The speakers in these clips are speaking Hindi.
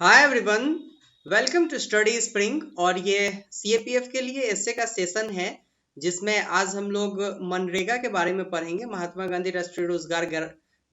Hi everyone, welcome to Study Spring. और ये सीएपीएफ के लिए एसए का सेशन है जिसमें आज हम लोग मनरेगा के बारे में पढ़ेंगे। महात्मा गांधी राष्ट्रीय रोजगार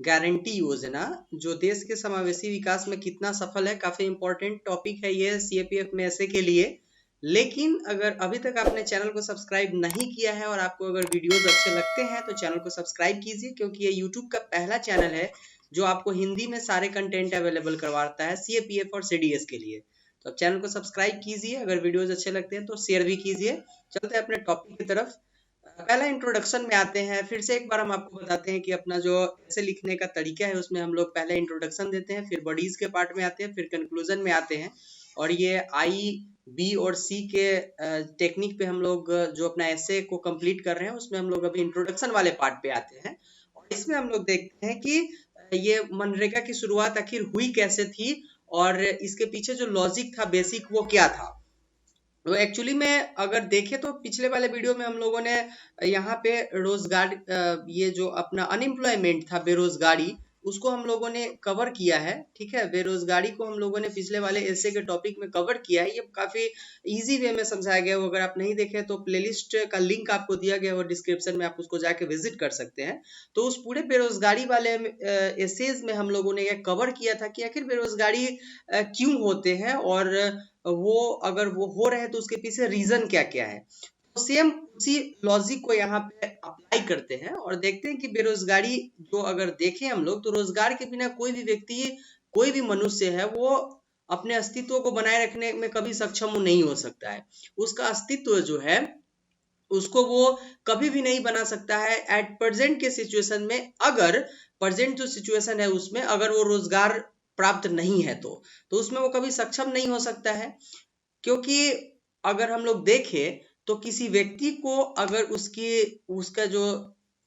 गारंटी योजना जो देश के समावेशी विकास में कितना सफल है, काफी इंपॉर्टेंट टॉपिक है ये सीएपीएफ में एसए के लिए। लेकिन अगर अभी तक आपने चैनल को सब्सक्राइब नहीं किया है और आपको अगर वीडियोस अच्छे लगते हैं तो चैनल को सब्सक्राइब कीजिए, क्योंकि ये यूट्यूब का पहला चैनल है जो आपको हिंदी में सारे कंटेंट अवेलेबल करवाता है सीएपीएफ और सीडीएस के लिए। तो आप चैनल को सब्सक्राइब कीजिए, अगर वीडियोस अच्छे लगते हैं तो शेयर भी कीजिए। चलते हैं अपने टॉपिक की तरफ। पहला इंट्रोडक्शन में आते हैं। फिर से एक बार हम आपको बताते हैं कि अपना जो ऐसे लिखने का तरीका है उसमें हम लोग पहले इंट्रोडक्शन देते हैं, फिर बॉडीज के पार्ट में आते हैं, फिर कंक्लूजन में आते हैं। और ये आई बी और सी के टेक्निक पे हम लोग जो अपना ऐसे को कंप्लीट कर रहे हैं उसमें हम लोग अभी इंट्रोडक्शन वाले पार्ट पे आते हैं। और इसमें हम लोग देखते हैं कि ये मनरेगा की शुरुआत आखिर हुई कैसे थी और इसके पीछे जो लॉजिक था बेसिक वो क्या था। तो एक्चुअली में अगर देखें तो पिछले वाले वीडियो में हम लोगों ने यहाँ पे रोजगार ये जो अपना अनएम्प्लॉयमेंट था, बेरोजगारी, उसको हम लोगों ने कवर किया है। ठीक है, बेरोजगारी को हम लोगों ने पिछले वाले एसे के टॉपिक में कवर किया है। ये काफी इजी वे में समझाया गया है। अगर आप नहीं देखे तो प्लेलिस्ट का लिंक आपको दिया गया है डिस्क्रिप्शन में, आप उसको जाके विजिट कर सकते हैं। तो उस पूरे बेरोजगारी वाले एसेज में हम लोगों ने ये कवर किया था कि आखिर बेरोजगारी क्यों होते हैं और वो अगर वो हो रहे हैं तो उसके पीछे रीजन क्या क्या है। तो सेम उसी लॉजिक को यहाँ पे अप्लाई करते हैं और देखते हैं कि बेरोजगारी जो अगर देखें हम लोग तो रोजगार के बिना कोई भी व्यक्ति, कोई भी मनुष्य है वो अपने अस्तित्व को बनाए रखने में कभी सक्षम नहीं हो सकता है। उसका अस्तित्व जो है उसको वो कभी भी नहीं बना सकता है एट प्रेजेंट के सिचुएशन में। अगर प्रेजेंट जो सिचुएशन है उसमें अगर वो रोजगार प्राप्त नहीं है तो उसमें वो कभी सक्षम नहीं हो सकता है। क्योंकि अगर हम लोग देखें तो किसी व्यक्ति को अगर उसकी उसका जो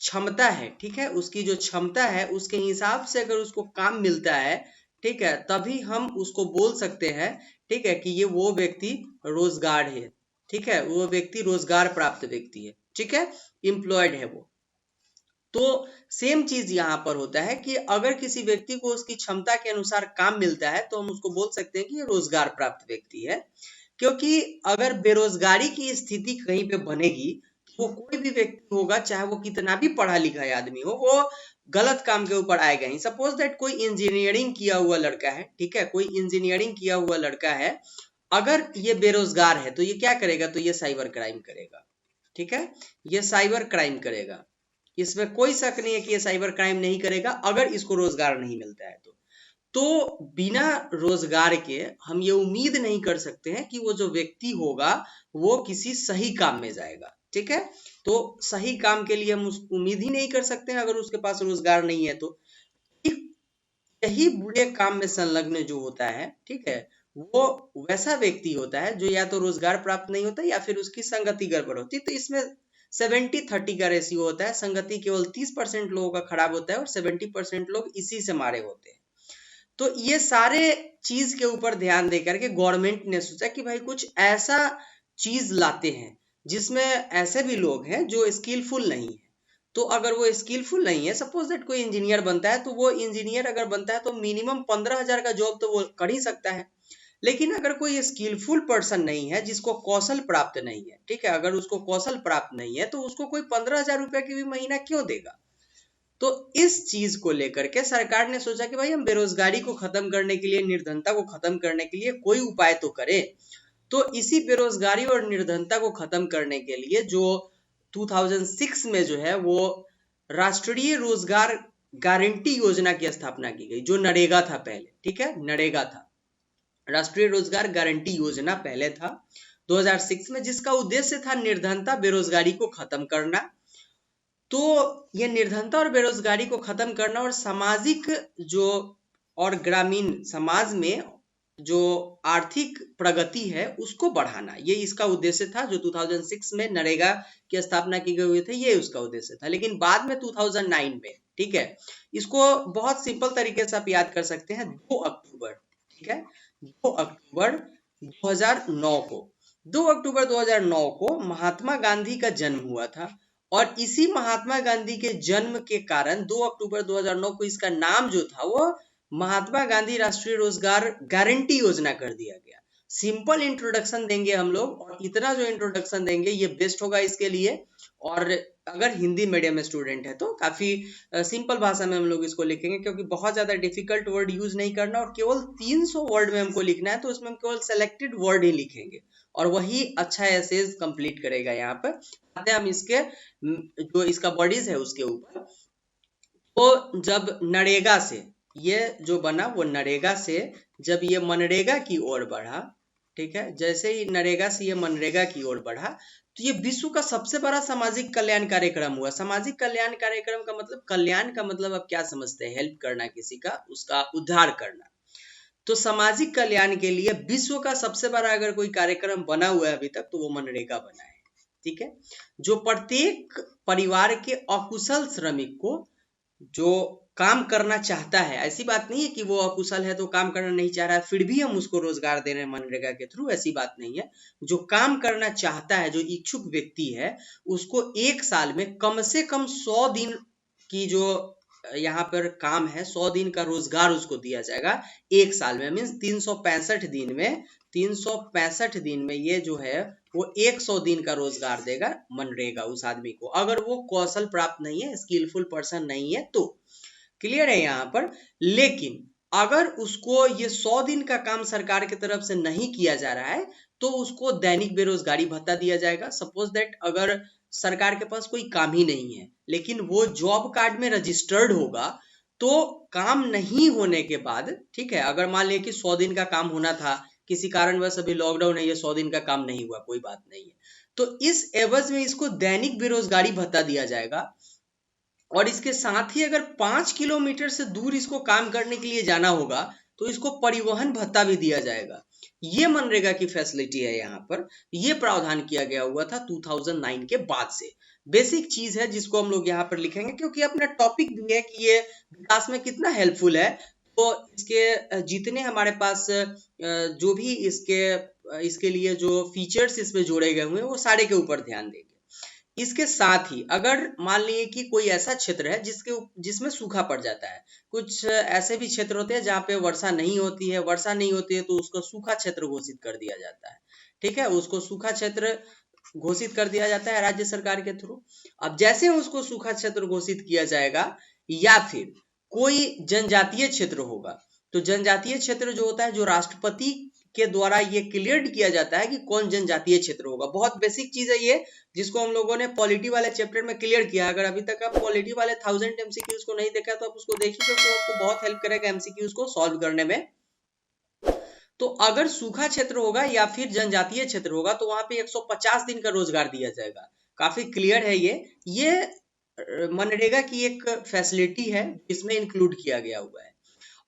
क्षमता है, ठीक है, उसकी जो क्षमता है उसके हिसाब से अगर उसको काम मिलता है, ठीक है, तभी हम उसको बोल सकते हैं, ठीक है, कि ये वो व्यक्ति रोजगार है। ठीक है, वो व्यक्ति रोजगार प्राप्त व्यक्ति है। ठीक है, एम्प्लॉयड है वो। तो सेम चीज यहाँ पर होता है कि अगर किसी व्यक्ति को उसकी क्षमता के अनुसार काम मिलता है तो हम उसको बोल सकते हैं कि ये रोजगार प्राप्त व्यक्ति है। क्योंकि अगर बेरोजगारी की स्थिति कहीं पे बनेगी तो वो कोई भी व्यक्ति होगा, चाहे वो कितना भी पढ़ा लिखा आदमी हो, वो गलत काम के ऊपर आएगा ही। सपोज दैट कोई इंजीनियरिंग किया हुआ लड़का है, ठीक है, कोई इंजीनियरिंग किया हुआ लड़का है, अगर ये बेरोजगार है तो ये क्या करेगा, तो ये साइबर क्राइम करेगा। ठीक है, ये साइबर क्राइम करेगा। इसमें कोई शक नहीं है कि ये साइबर क्राइम नहीं करेगा अगर इसको रोजगार नहीं मिलता है तो बिना रोजगार के हम ये उम्मीद नहीं कर सकते हैं कि वो जो व्यक्ति होगा वो किसी सही काम में जाएगा। ठीक है, तो सही काम के लिए हम उम्मीद ही नहीं कर सकते हैं अगर उसके पास रोजगार नहीं है तो। यही बुरे काम में संलग्न जो होता है, ठीक है, वो वैसा व्यक्ति होता है जो या तो रोजगार प्राप्त नहीं होता या फिर उसकी संगति गड़बड़ होती है। तो इसमें 70-30 का रेशियो होता है। संगति केवल 30% लोगों का खराब होता है और 70% लोग इसी से मारे होते हैं। तो ये सारे चीज के ऊपर ध्यान दे करके गवर्नमेंट ने सोचा कि भाई कुछ ऐसा चीज लाते हैं जिसमें ऐसे भी लोग हैं जो स्किलफुल नहीं है। तो अगर वो स्किलफुल नहीं है, सपोज दैट कोई इंजीनियर बनता है, तो वो इंजीनियर अगर बनता है तो मिनिमम 15,000 का जॉब तो वो कर ही सकता है। लेकिन अगर कोई स्किलफुल पर्सन नहीं है, जिसको कौशल प्राप्त नहीं है, ठीक है, अगर उसको कौशल प्राप्त नहीं है तो उसको कोई 15,000 रुपया की भी महीना क्यों देगा। तो इस चीज को लेकर के सरकार ने सोचा कि भाई हम बेरोजगारी को खत्म करने के लिए, निर्धनता को खत्म करने के लिए कोई उपाय तो करें। तो इसी बेरोजगारी और निर्धनता को खत्म करने के लिए जो 2006 में जो है वो राष्ट्रीय रोजगार गारंटी योजना की स्थापना की गई, जो नरेगा था पहले। ठीक है, नरेगा था, राष्ट्रीय रोजगार गारंटी योजना पहले था 2006 में, जिसका उद्देश्य था निर्धनता, बेरोजगारी को खत्म करना। तो ये निर्धनता और बेरोजगारी को खत्म करना और सामाजिक जो और ग्रामीण समाज में जो आर्थिक प्रगति है उसको बढ़ाना, ये इसका उद्देश्य था। जो 2006 में नरेगा की स्थापना की गई हुई थी, ये उसका उद्देश्य था। लेकिन बाद में 2009 में, ठीक है, इसको बहुत सिंपल तरीके से आप याद कर सकते हैं, 2 अक्टूबर, ठीक है, 2 अक्टूबर 2009 को, 2 अक्टूबर 2009 को महात्मा गांधी का जन्म हुआ था। और इसी महात्मा गांधी के जन्म के कारण 2 अक्टूबर 2009 को इसका नाम जो था वो महात्मा गांधी राष्ट्रीय रोजगार गारंटी योजना कर दिया गया। सिंपल इंट्रोडक्शन देंगे हम लोग, और इतना जो इंट्रोडक्शन देंगे ये बेस्ट होगा इसके लिए। और अगर हिंदी मीडियम स्टूडेंट है तो काफी सिंपल भाषा में हम लोग इसको लिखेंगे, क्योंकि बहुत ज्यादा डिफिकल्ट वर्ड यूज नहीं करना, और केवल 300 वर्ड में हमको लिखना है, तो उसमें हम केवल सेलेक्टेड वर्ड ही लिखेंगे और वही अच्छा एसेज कंप्लीट करेगा। यहाँ पर आते हैं हम इसके जो इसका बॉडीज है उसके ऊपर। तो जब नरेगा से ये जो बना, वो नरेगा से जब ये मनरेगा की ओर बढ़ा, ठीक है, जैसे ही नरेगा से ये मनरेगा की ओर बढ़ा, तो ये विश्व का सबसे बड़ा सामाजिक कल्याण कार्यक्रम हुआ। सामाजिक कल्याण कार्यक्रम का मतलब, कल्याण का मतलब आप क्या समझते हैं? हेल्प करना किसी का, उसका उद्धार करना। तो सामाजिक कल्याण के लिए विश्व का सबसे बड़ा अगर कोई कार्यक्रम बना हुआ है अभी तक, तो वो मनरेगा बना है। ठीक है, जो प्रत्येक परिवार के अकुशल श्रमिक को जो काम करना चाहता है, ऐसी बात नहीं है कि वो अकुशल है तो काम करना नहीं चाह रहा है फिर भी हम उसको रोजगार दे रहे हैं मनरेगा के थ्रू, ऐसी बात नहीं है। जो काम करना चाहता है, जो इच्छुक व्यक्ति है, उसको एक साल में कम से कम 100 दिन की जो यहाँ पर काम है, 100 दिन का रोजगार उसको दिया जाएगा एक साल में। मीन्स 365 दिन में, 365 दिन में ये जो है वो 100 दिन का रोजगार देगा मनरेगा उस आदमी को, अगर वो कौशल प्राप्त नहीं है, स्किलफुल पर्सन नहीं है तो। क्लियर है यहाँ पर? लेकिन अगर उसको ये 100 दिन का काम सरकार की तरफ से नहीं किया जा रहा है, तो उसको दैनिक बेरोजगारी भत्ता दिया जाएगा। सपोज दैट अगर सरकार के पास कोई काम ही नहीं है, लेकिन वो जॉब कार्ड में रजिस्टर्ड होगा, तो काम नहीं होने के बाद, ठीक है, अगर मान लिया कि 100 दिन का काम होना था, किसी कारणवश अभी लॉकडाउन है, ये 100 दिन का काम नहीं हुआ, कोई बात नहीं है, तो इस एवज में इसको दैनिक बेरोजगारी भत्ता दिया जाएगा। और इसके साथ ही अगर 5 किलोमीटर से दूर इसको काम करने के लिए जाना होगा, तो इसको परिवहन भत्ता भी दिया जाएगा। ये मनरेगा की फैसिलिटी है। यहाँ पर ये प्रावधान किया गया हुआ था 2009 के बाद से। बेसिक चीज है जिसको हम लोग यहाँ पर लिखेंगे, क्योंकि अपना टॉपिक भी है कि ये विकास में कितना हेल्पफुल है। तो इसके जितने हमारे पास जो भी इसके लिए जो फीचर्स इसमें जोड़े गए हुए हैं, वो सारे के ऊपर ध्यान देंगे। इसके साथ ही अगर मान लीजिए कि कोई ऐसा क्षेत्र है जिसमें सूखा पड़ जाता है, कुछ ऐसे भी क्षेत्र होते हैं जहाँ पे वर्षा नहीं होती है, तो उसको सूखा क्षेत्र घोषित कर दिया जाता है। ठीक है, उसको सूखा क्षेत्र घोषित कर दिया जाता है राज्य सरकार के थ्रू। अब जैसे उसको सूखा क्षेत्र घोषित किया जाएगा, या फिर कोई जनजातीय क्षेत्र होगा, तो जनजातीय क्षेत्र जो होता है, जो राष्ट्रपति के द्वारा ये क्लियर किया जाता है कि कौन जनजातीय क्षेत्र होगा। बहुत बेसिक चीज है ये, जिसको हम लोगों ने पॉलिटी वाले चैप्टर में क्लियर किया। अगर अभी तक आप पॉलिटी वाले 1000 एमसीक्यूज को नहीं देखा तो आप उसको देखिए, क्योंकि आपको बहुत हेल्प करेगा एमसीक्यूज को सॉल्व करने में। तो अगर सूखा क्षेत्र होगा या फिर जनजातीय क्षेत्र होगा, तो वहां पे 150 दिन का रोजगार दिया जाएगा। काफी क्लियर है ये मनरेगा की एक फैसिलिटी है जिसमें इंक्लूड किया गया हुआ है।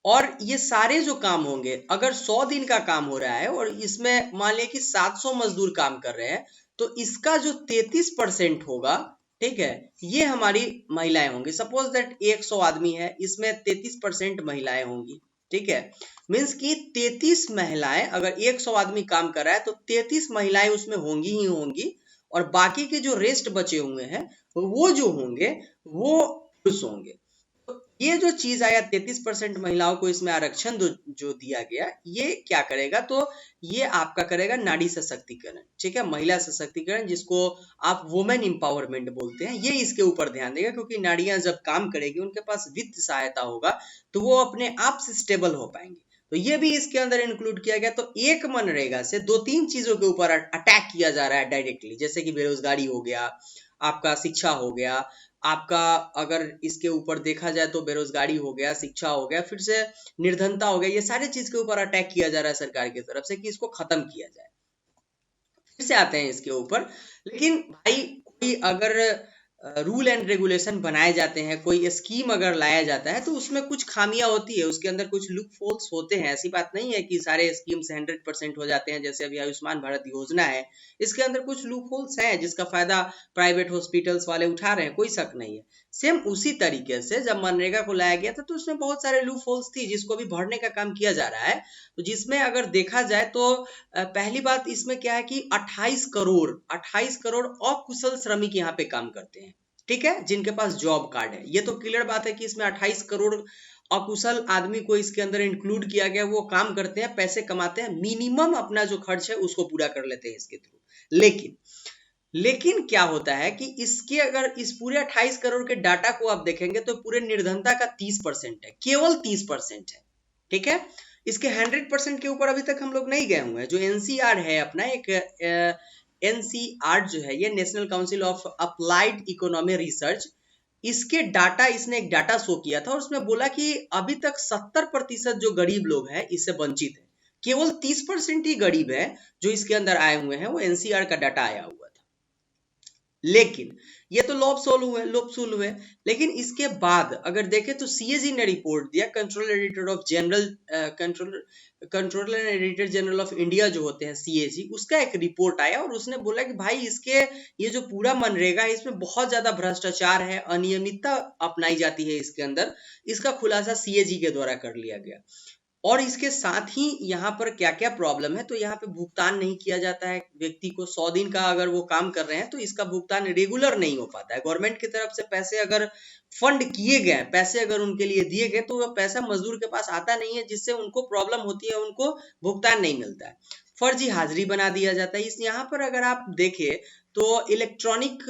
और ये सारे जो काम होंगे, अगर 100 दिन का काम हो रहा है और इसमें मान लिया कि 700 मजदूर काम कर रहे हैं, तो इसका जो 33% होगा, ठीक है, ये हमारी महिलाएं होंगी। सपोज दैट 100 आदमी है, इसमें 33% महिलाएं होंगी। ठीक है, मीन्स कि 33 महिलाएं, अगर 100 आदमी काम कर रहा है तो 33 महिलाएं उसमें होंगी ही होंगी, और बाकी के जो रेस्ट बचे हुए हैं वो जो होंगे वो पुरुष होंगे। ये जो चीज आया 33% महिलाओं को इसमें आरक्षण जो दिया गया, ये क्या करेगा? तो ये आपका करेगा नारी सशक्तिकरण। ठीक है, महिला सशक्तिकरण, जिसको आप वुमेन एम्पावरमेंट बोलते हैं, ये इसके ऊपर ध्यान देगा। क्योंकि नारियां जब काम करेगी, उनके पास वित्त सहायता होगा, तो वो अपने आप से स्टेबल हो पाएंगे। तो ये भी इसके अंदर इंक्लूड किया गया। तो एक मनरेगा से 2-3 चीजों के ऊपर अटैक किया जा रहा है डायरेक्टली, जैसे कि बेरोजगारी हो गया, आपका शिक्षा हो गया, आपका अगर इसके ऊपर देखा जाए तो बेरोजगारी हो गया, शिक्षा हो गया, फिर से निर्धनता हो गया, ये सारे चीज के ऊपर अटैक किया जा रहा है सरकार की तरफ से कि इसको खत्म किया जाए। फिर से आते हैं इसके ऊपर। लेकिन भाई कोई अगर रूल एंड रेगुलेशन बनाए जाते हैं, कोई स्कीम अगर लाया जाता है, तो उसमें कुछ खामियां होती है, उसके अंदर कुछ लूप होल्स होते हैं। ऐसी बात नहीं है कि सारे स्कीम्स 100% हो जाते हैं। जैसे अभी आयुष्मान भारत योजना है, इसके अंदर कुछ लूप होल्स हैं जिसका फायदा प्राइवेट हॉस्पिटल्स वाले उठा रहे हैं, कोई शक नहीं है। सेम उसी तरीके से जब मनरेगा को लाया गया था, तो उसमें बहुत सारे लूप होल्स थी जिसको भी भरने का काम किया जा रहा है। तो जिसमें अगर देखा जाए तो पहली बात इसमें क्या है कि 28 करोड़ अकुशल श्रमिक यहाँ पे काम करते हैं। ठीक है, जिनके पास जॉब कार्ड है। ये तो क्लियर बात है कि इसमें 28 करोड़ अकुशल आदमी को इसके अंदर इंक्लूड किया गया, वो काम करते हैं, पैसे कमाते हैं, मिनिमम अपना जो खर्च है उसको पूरा कर लेते हैं इसके थ्रू। लेकिन क्या होता है कि इसके अगर इस पूरे 28 करोड़ के डाटा को आप देखेंगे तो पूरे निर्धनता का 30% है, केवल 30% है। ठीक है, इसके 100% के ऊपर अभी तक हम लोग नहीं गए हुए हैं। जो एनसीआर है अपना, एक एनसीआर जो है ये national council of applied economy research, इसके डाटा, इसने एक डाटा शो किया था और उसमें बोला कि अभी तक 70% जो गरीब लोग हैं इससे वंचित है, केवल 30% ही गरीब है जो इसके अंदर आए हुए हैं। वो एनसीआर का डाटा आया हुआ था। लेकिन ये तो लोपसोल हुए। लेकिन इसके बाद अगर देखें तो सीएजी ने रिपोर्ट दिया, controller editor general of India जो होते हैं सीएजी, उसका एक रिपोर्ट आया और उसने बोला कि भाई इसके ये जो पूरा मनरेगा है इसमें बहुत ज्यादा भ्रष्टाचार है, अनियमितता अपनाई जाती है इसके अंदर। इसका खुलासा सीएजी के द्वारा कर लिया गया। और इसके साथ ही यहाँ पर क्या क्या प्रॉब्लम है, तो यहाँ पे भुगतान नहीं किया जाता है व्यक्ति को। 100 दिन का अगर वो काम कर रहे हैं तो इसका भुगतान रेगुलर नहीं हो पाता है। गवर्नमेंट की तरफ से पैसे अगर फंड किए गए, पैसे अगर उनके लिए दिए गए तो वह पैसा मजदूर के पास आता नहीं है, जिससे उनको प्रॉब्लम होती है, उनको भुगतान नहीं मिलता है। फर्जी हाजिरी बना दिया जाता है। इस यहाँ पर अगर आप देखें तो इलेक्ट्रॉनिक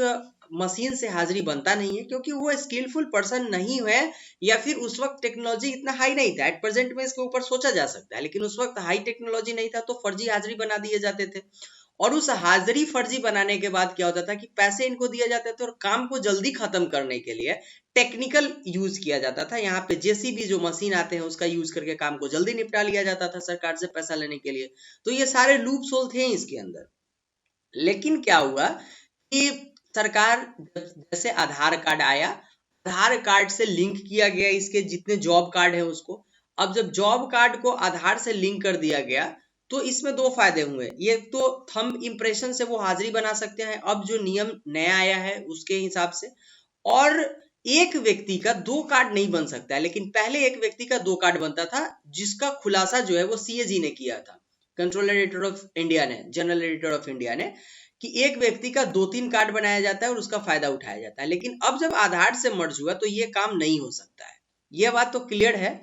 मशीन से हाजिरी बनता नहीं है, क्योंकि वो स्किलफुल पर्सन नहीं है, या फिर उस वक्त टेक्नोलॉजी इतना हाई नहीं था। एट प्रेजेंट में इसके ऊपर सोचा जा सकता है, लेकिन उस वक्त हाई टेक्नोलॉजी नहीं था, तो फर्जी हाजिरी बना दिए जाते थे। और उस हाजिरी फर्जी बनाने के बाद क्या होता था कि पैसे इनको दिए जाते थे और काम को जल्दी खत्म करने के लिए टेक्निकल यूज किया जाता था। यहाँ पे जेसीबी जो मशीन आते हैं उसका यूज करके काम को जल्दी निपटा लिया जाता था सरकार से पैसा लेने के लिए। तो ये सारे लूप होल थे इसके अंदर। लेकिन क्या हुआ कि सरकार, जैसे आधार कार्ड आया, आधार कार्ड से लिंक किया गया इसके जितने जॉब कार्ड है उसको। अब जब जॉब कार्ड को आधार से लिंक कर दिया गया तो इसमें दो फायदे हुए। ये तो थंब इम्प्रेशन से वो हाजिरी बना सकते हैं, अब जो नियम नया आया है उसके हिसाब से। और एक व्यक्ति का 2 कार्ड नहीं बन सकता है, लेकिन पहले एक व्यक्ति का 2 कार्ड बनता था, जिसका खुलासा जो है वो सीएजी ने किया था, कंट्रोलर एडिटर ऑफ इंडिया ने, जनरल एडिटर ऑफ इंडिया ने, कि एक व्यक्ति का 2-3 कार्ड बनाया जाता है और उसका फायदा उठाया जाता है। लेकिन अब जब आधार से मर्ज हुआ तो ये काम नहीं हो सकता है, ये बात तो क्लियर है।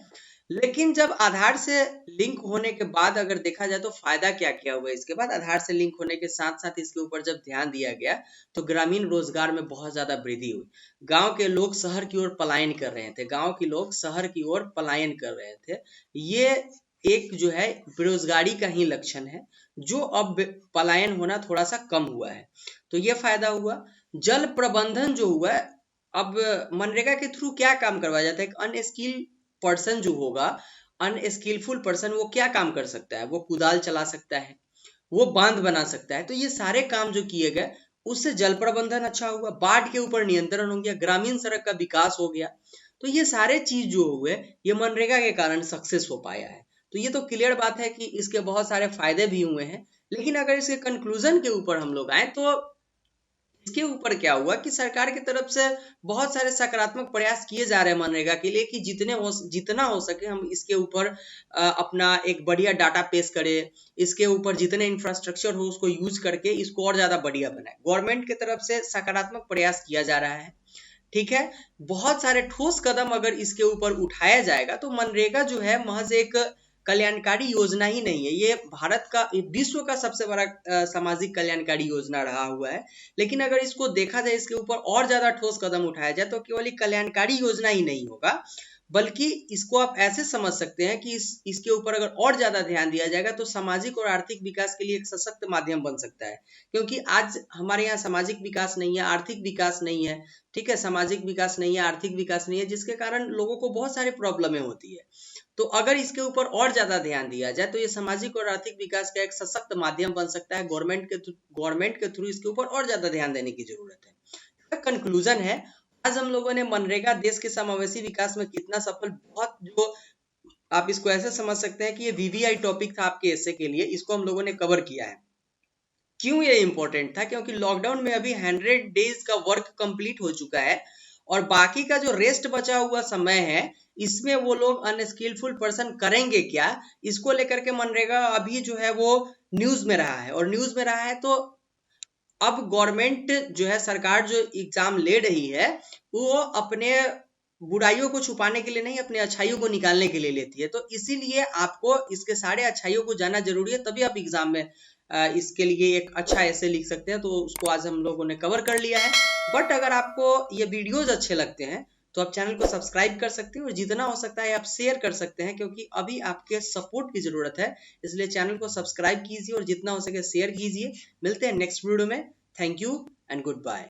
लेकिन जब आधार से लिंक होने के बाद अगर देखा जाए तो फायदा क्या क्या हुआ इसके बाद, आधार से लिंक होने के साथ साथ इसके ऊपर जब ध्यान दिया गया तो ग्रामीण रोजगार में बहुत ज्यादा वृद्धि हुई। गांव के लोग शहर की ओर पलायन कर रहे थे, गांव के लोग शहर की ओर पलायन कर रहे थे। ये एक जो है बेरोजगारी का ही लक्षण है, जो अब पलायन होना थोड़ा सा कम हुआ है, तो ये फायदा हुआ। जल प्रबंधन जो हुआ, अब मनरेगा के थ्रू क्या काम करवाया जाता है, एक अनस्किल्ड पर्सन जो होगा, अनस्किलफुल पर्सन, वो क्या काम कर सकता है, वो कुदाल चला सकता है, वो बांध बना सकता है। तो ये सारे काम जो किए गए उससे जल प्रबंधन अच्छा हुआ, बाढ़ के ऊपर नियंत्रण हो गया, ग्रामीण सड़क का विकास हो गया। तो ये सारे चीज जो हुए ये मनरेगा के कारण सक्सेस हो पाया है। तो ये तो क्लियर बात है कि इसके बहुत सारे फायदे भी हुए हैं। लेकिन अगर इसके कंक्लूजन के ऊपर हम लोग आए तो इसके ऊपर क्या हुआ कि सरकार की तरफ से बहुत सारे सकारात्मक प्रयास किए जा रहे हैं मनरेगा के लिए, कि जितना हो सके हम इसके ऊपर अपना एक बढ़िया डाटा पेश करें, इसके ऊपर जितने इंफ्रास्ट्रक्चर हो उसको यूज करके इसको और ज्यादा बढ़िया बनाए। गवर्नमेंट की तरफ से सकारात्मक प्रयास किया जा रहा है, ठीक है। बहुत सारे ठोस कदम अगर इसके ऊपर उठाया जाएगा तो मनरेगा जो है महज एक कल्याणकारी योजना ही नहीं है, ये भारत का, विश्व का सबसे बड़ा सामाजिक कल्याणकारी योजना रहा हुआ है। लेकिन अगर इसको देखा जाए, इसके ऊपर और ज्यादा ठोस कदम उठाया जाए तो केवल एक कल्याणकारी योजना ही नहीं होगा, बल्कि इसको आप ऐसे समझ सकते हैं कि इसके ऊपर अगर और ज्यादा ध्यान दिया जाएगा तो सामाजिक और आर्थिक विकास के लिए एक सशक्त माध्यम बन सकता है। क्योंकि आज हमारे यहाँ सामाजिक विकास नहीं है, आर्थिक विकास नहीं है, ठीक है, सामाजिक विकास नहीं है, आर्थिक विकास नहीं है, जिसके कारण लोगों को बहुत सारी प्रॉब्लमें होती है। तो अगर इसके ऊपर और ज्यादा ध्यान दिया जाए तो ये सामाजिक और आर्थिक विकास का एक सशक्त माध्यम बन सकता है। गवर्नमेंट के थ्रू इसके ऊपर और ज्यादा ध्यान देने की जरूरत है। कंक्लूजन है, आज हम लोगों ने मनरेगा देश के समावेशी विकास में कितना सफल, बहुत जो आप इसको ऐसे समझ सकते हैं कि ये वीवीआई टॉपिक था आपके एस्से के लिए, इसको हम लोगों ने कवर किया है। क्यों ये इंपॉर्टेंट था, क्योंकि लॉकडाउन में अभी 100 डेज का वर्क कंप्लीट हो चुका है और बाकी का जो रेस्ट बचा हुआ समय है इसमें वो लोग अनस्किलफुल पर्सन करेंगे क्या, इसको लेकर के मनरेगा अभी जो है वो न्यूज में रहा है। और न्यूज में रहा है तो अब गवर्नमेंट जो है, सरकार जो एग्जाम ले रही है, वो अपने बुराइयों को छुपाने के लिए नहीं, अपने अच्छाइयों को निकालने के लिए लेती है। तो इसीलिए आपको इसके सारे अच्छाइयों को जानना जरूरी है, तभी आप एग्जाम में इसके लिए एक अच्छा ऐसे लिख सकते हैं। तो उसको आज हम लोगों ने कवर कर लिया है। बट अगर आपको ये वीडियोज अच्छे लगते हैं तो आप चैनल को सब्सक्राइब कर सकते हैं और जितना हो सकता है आप शेयर कर सकते हैं, क्योंकि अभी आपके सपोर्ट की जरूरत है। इसलिए चैनल को सब्सक्राइब कीजिए और जितना हो सके शेयर कीजिए। मिलते हैं नेक्स्ट वीडियो में। Thank you and good bye.